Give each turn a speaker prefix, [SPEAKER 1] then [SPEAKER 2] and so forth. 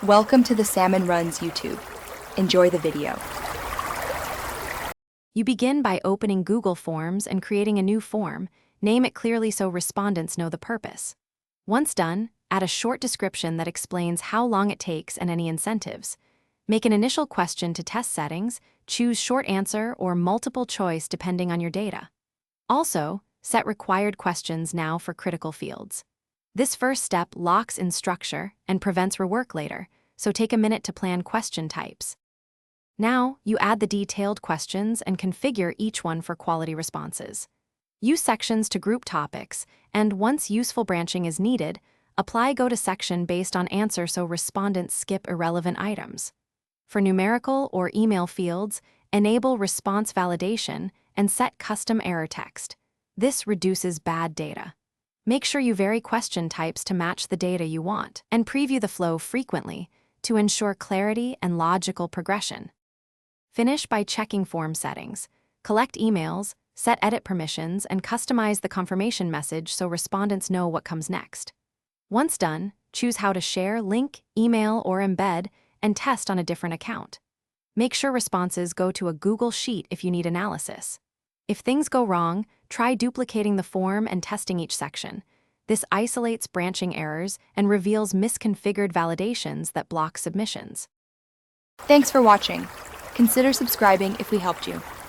[SPEAKER 1] Welcome to the Salmon Runs YouTube. Enjoy the video.
[SPEAKER 2] You begin by opening Google Forms and creating a new form. Name it clearly so respondents know the purpose. Once done, add a short description that explains how long it takes and any incentives. Make an initial question to test settings, choose short answer or multiple choice depending on your data. Also, set required questions now for critical fields. This first step locks in structure and prevents rework later, so take a minute to plan question types. Now, you add the detailed questions and configure each one for quality responses. Use sections to group topics, and once useful branching is needed, apply go-to-section based on answer so respondents skip irrelevant items. For numerical or email fields, enable response validation and set custom error text. This reduces bad data. Make sure you vary question types to match the data you want, and preview the flow frequently to ensure clarity and logical progression. Finish by checking form settings. Collect emails, set edit permissions, and customize the confirmation message so respondents know what comes next. Once done, choose how to share, link, email, or embed, and test on a different account. Make sure responses go to a Google Sheet if you need analysis. If things go wrong, try duplicating the form and testing each section. This isolates branching errors and reveals misconfigured validations that block submissions.
[SPEAKER 1] Thanks for watching. Consider subscribing if we helped you.